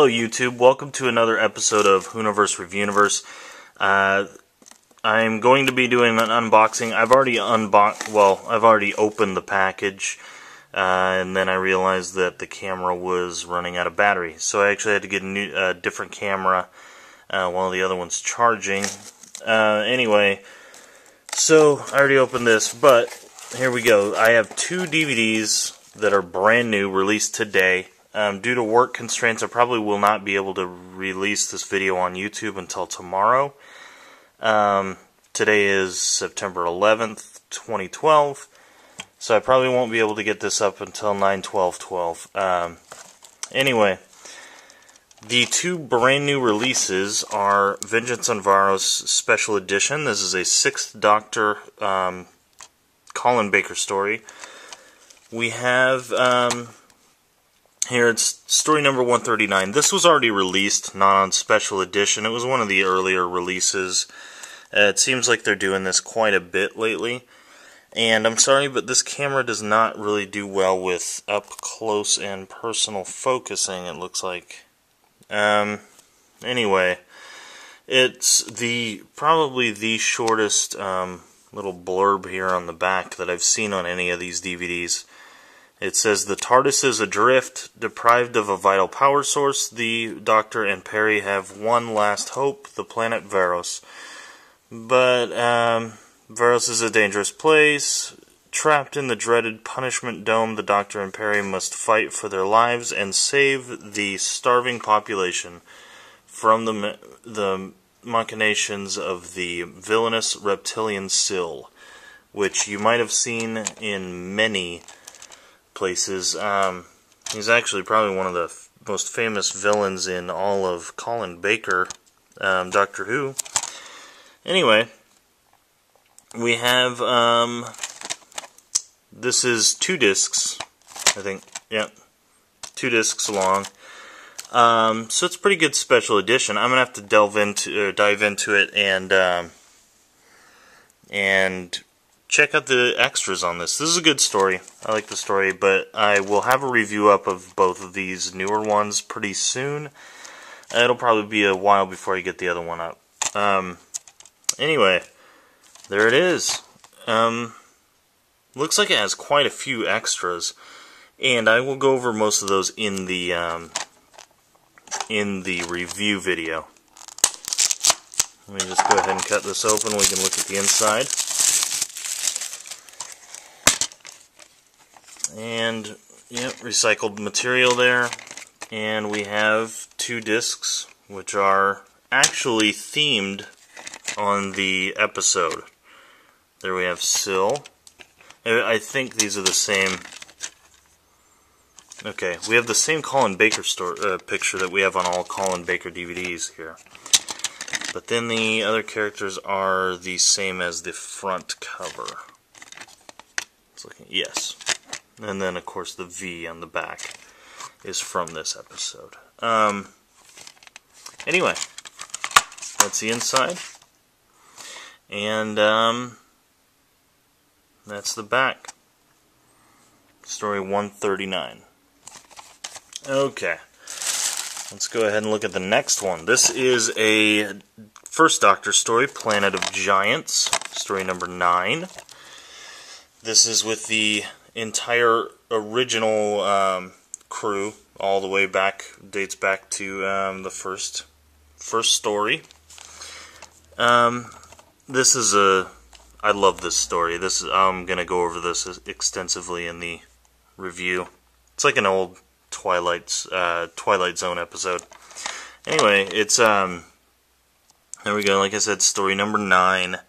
Hello YouTube, welcome to another episode of Whoniverse Reviewniverse. I'm going to be doing an unboxing. I've already opened the package, and then I realized that the camera was running out of battery. So I actually had to get a different camera while the other one's charging. Anyway, so I already opened this, but here we go. I have two DVDs that are brand new, released today. Due to work constraints, I probably will not be able to release this video on YouTube until tomorrow. Today is September 11th, 2012, so I probably won't be able to get this up until 9/12/12. Anyway, the two brand new releases are Vengeance on Varos Special Edition. This is a 6th Doctor Colin Baker story. We have here it's story number 139. This was already released, not on special edition. It was one of the earlier releases. It seems like they're doing this quite a bit lately. And I'm sorry, but this camera does not really do well with up close and personal focusing, it looks like. Anyway, it's probably the shortest little blurb here on the back that I've seen on any of these DVDs. It says, the TARDIS is adrift, deprived of a vital power source. The Doctor and Perry have one last hope, the planet Varos. But Varos is a dangerous place. Trapped in the dreaded punishment dome, the Doctor and Perry must fight for their lives and save the starving population from the machinations of the villainous reptilian Syl, which you might have seen in many places. He's actually probably one of the most famous villains in all of Colin Baker, Doctor Who. Anyway, we have, this is 2 discs, I think, yep, 2 discs long. So it's a pretty good special edition. I'm going to have to dive into it and check out the extras on this. This is a good story. I like the story, but I will have a review up of both of these newer ones pretty soon. It'll probably be a while before I get the other one up. Anyway, there it is. Looks like it has quite a few extras, and I will go over most of those in the review video. Let me just go ahead and cut this open. We can look at the inside. And, yep, recycled material there. And we have 2 discs, which are actually themed on the episode. There we have Syl. I think these are the same. Okay, we have the same Colin Baker picture that we have on all Colin Baker DVDs here. But then the other characters are the same as the front cover. It's looking, yes. And then, of course, the V on the back is from this episode. Anyway, that's the inside. And that's the back. Story 139. Okay, let's go ahead and look at the next one. This is a First Doctor story, Planet of Giants, story number 9. This is with the entire original crew, all the way back, dates back to the first story. This is I love this story. I'm gonna go over this extensively in the review. It's like an old Twilight Zone episode. Anyway, it's there we go. Like I said, story number 9.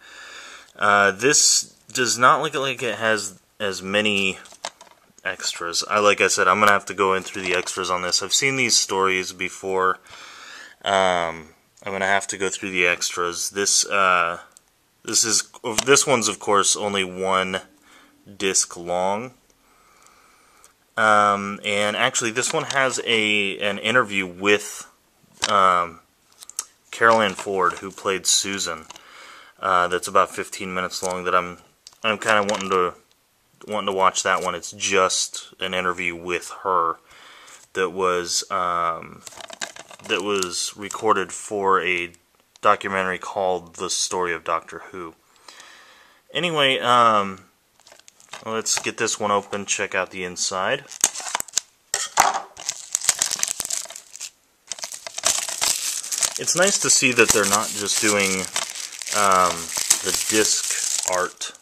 This does not look like it has as many extras. Like I said, I'm gonna have to go in through the extras on this. I've seen these stories before. I'm gonna have to go through the extras. This one's of course only 1 disc long. And actually, this one has an interview with Carol Ann Ford, who played Susan. That's about 15 minutes long. That I'm kind of wanting to watch that one. It's just an interview with her that was that was recorded for a documentary called The Story of Doctor Who. Anyway, let's get this one open, check out the inside. It's nice to see that they're not just doing the disc art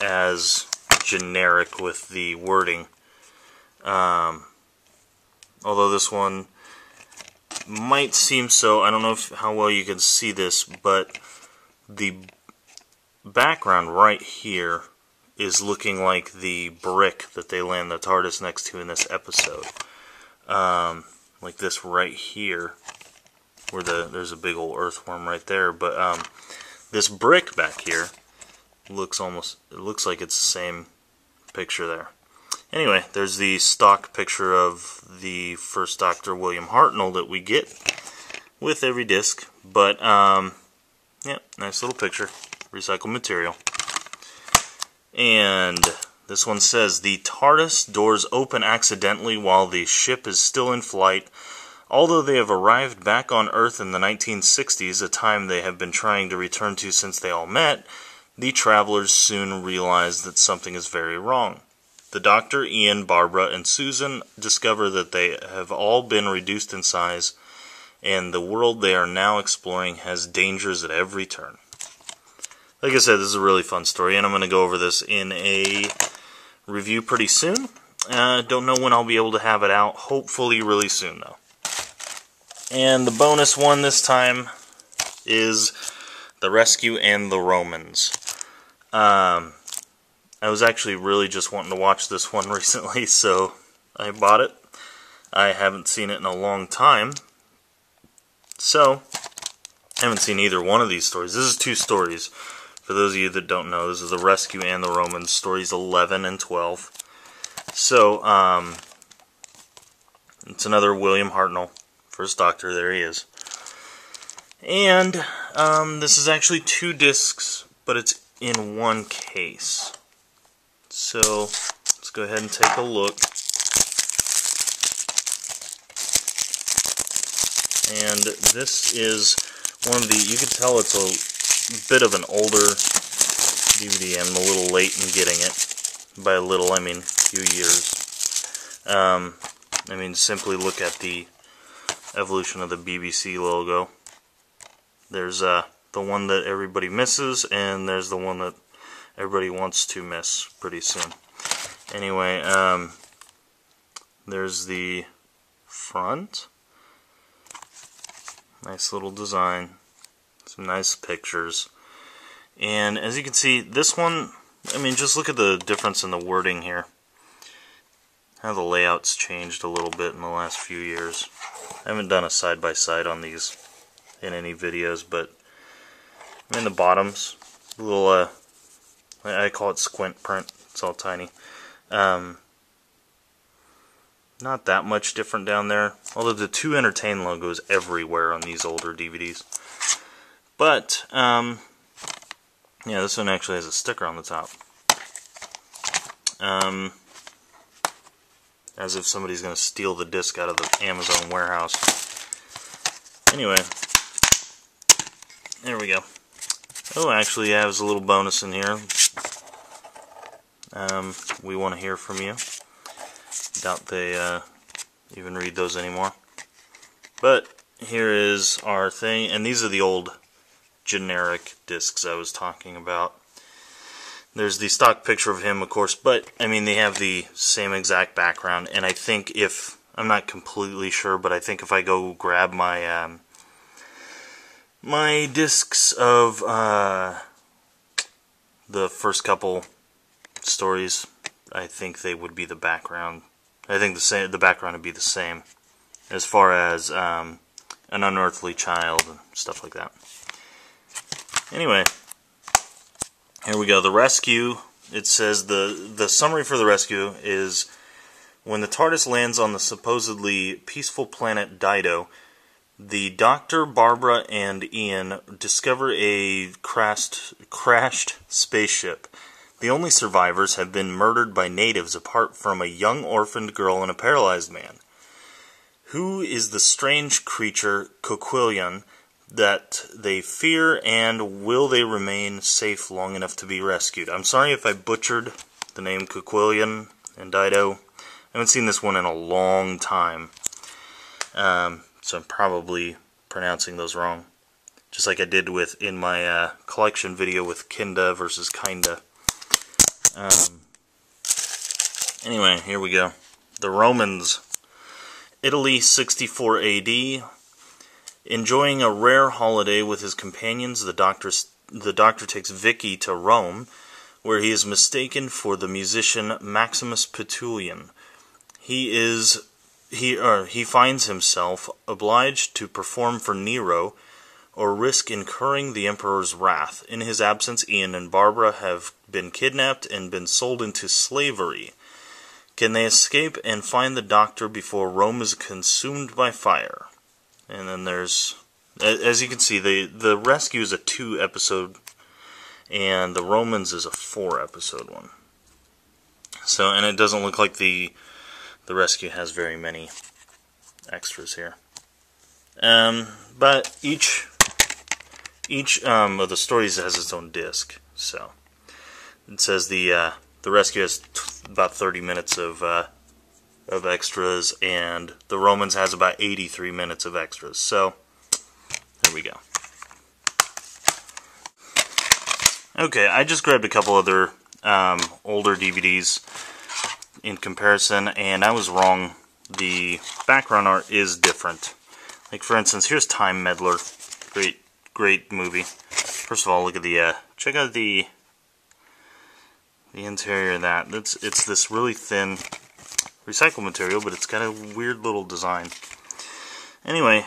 as generic with the wording. Although this one might seem so, I don't know how well you can see this, but the background right here is looking like the brick that they land the TARDIS next to in this episode. Like this right here, where there's a big old earthworm right there, but this brick back here looks like it's the same picture there. Anyway, there's the stock picture of the first Doctor, William Hartnell, that we get with every disc. But, yeah, nice little picture. Recycled material. And this one says, the TARDIS doors open accidentally while the ship is still in flight. Although they have arrived back on Earth in the 1960s, a time they have been trying to return to since they all met, the travelers soon realize that something is very wrong. The Doctor, Ian, Barbara, and Susan discover that they have all been reduced in size, and the world they are now exploring has dangers at every turn. Like I said, this is a really fun story, and I'm going to go over this in a review pretty soon. Don't know when I'll be able to have it out. Hopefully really soon, though. And the bonus one this time is The Rescue and the Romans. I was actually really just wanting to watch this one recently, so I bought it. I haven't seen it in a long time, so I haven't seen either one of these stories. This is two stories. For those of you that don't know, this is The Rescue and the Romans, stories 11 and 12. So, it's another William Hartnell, first Doctor, there he is. And, this is actually 2 discs, but it's in one case. So, let's go ahead and take a look. And this is one of the, you can tell it's a bit of an older DVD. I'm a little late in getting it. By a little, I mean a few years. I mean, simply look at the evolution of the BBC logo. There's the one that everybody misses, and there's the one that everybody wants to miss pretty soon. Anyway, there's the front. Nice little design. Some nice pictures. And as you can see, this one, I mean, just look at the difference in the wording here. How the layout's changed a little bit in the last few years. I haven't done a side-by-side on these in any videos, but I mean, the bottoms, a little, I call it squint print. It's all tiny. Not that much different down there. Although the 2 Entertain logo is everywhere on these older DVDs. But, yeah, this one actually has a sticker on the top. As if somebody's going to steal the disc out of the Amazon warehouse. Anyway, there we go. Oh, actually, yeah, there's a little bonus in here. We want to hear from you. Doubt they even read those anymore. But here is our thing, and these are the old generic discs I was talking about. There's the stock picture of him, of course, but I mean, they have the same exact background, and I think if, I'm not completely sure, but I think if I go grab my my discs of the first couple stories, I think they would be the background. I think the background would be the same as far as an unearthly child and stuff like that. Anyway, here we go. The Rescue. It says the summary for The Rescue is, when the TARDIS lands on the supposedly peaceful planet Dido, the Doctor, Barbara, and Ian discover a crashed spaceship. The only survivors have been murdered by natives apart from a young orphaned girl and a paralyzed man. Who is the strange creature Coquillion that they fear, and will they remain safe long enough to be rescued? I'm sorry if I butchered the name Coquillion and Dido. I haven't seen this one in a long time, so I'm probably pronouncing those wrong. Just like I did in my collection video with Kinda versus Kinda. Anyway, here we go. The Romans. Italy, 64 AD. Enjoying a rare holiday with his companions, the doctor takes Vicky to Rome, where he is mistaken for the musician Maximus Petulian. He finds himself obliged to perform for Nero, or risk incurring the emperor's wrath. In his absence, Ian and Barbara have been kidnapped and been sold into slavery. Can they escape and find the doctor before Rome is consumed by fire? And then there's, as you can see, the rescue is a 2-episode, and the Romans is a 4-episode one. So, and it doesn't look like the rescue has very many extras here. But each of the stories has its own disc. So it says the rescue has about 30 minutes of extras, and the Romans has about 83 minutes of extras. So there we go. Okay, I just grabbed a couple other older DVDs in comparison, and I was wrong. The background art is different. Like, for instance, here's Time Meddler. Great movie. First of all, look at the check out the interior of that. It's this really thin recycled material, but it's got a weird little design. Anyway,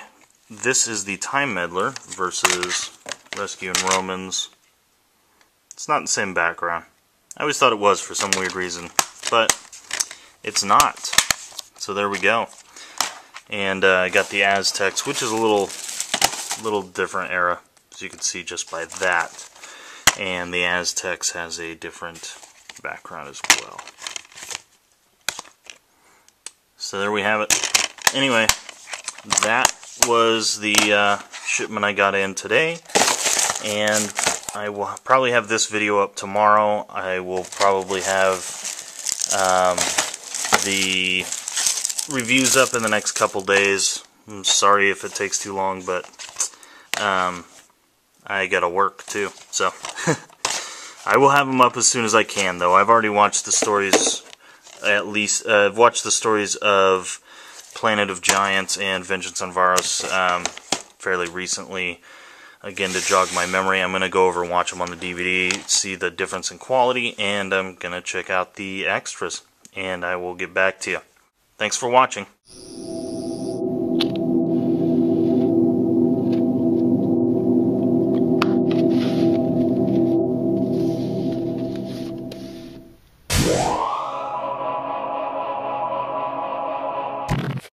this is the Time Meddler versus Rescue in Romans. It's not the same background. I always thought it was for some weird reason, but it's not. So there we go. And I got the Aztecs, which is a little different era, as you can see just by that. And the Aztecs has a different background as well. So there we have it. Anyway, that was the shipment I got in today, and I will probably have this video up tomorrow. I will probably have the reviews up in the next couple days. I'm sorry if it takes too long, but I gotta work too, so I will have them up as soon as I can, though. I've already watched the stories, at least, I've watched the stories of Planet of Giants and Vengeance on Varos fairly recently, again, to jog my memory. I'm going to go over and watch them on the DVD, see the difference in quality, and I'm going to check out the extras, and I will get back to you. Thanks for watching.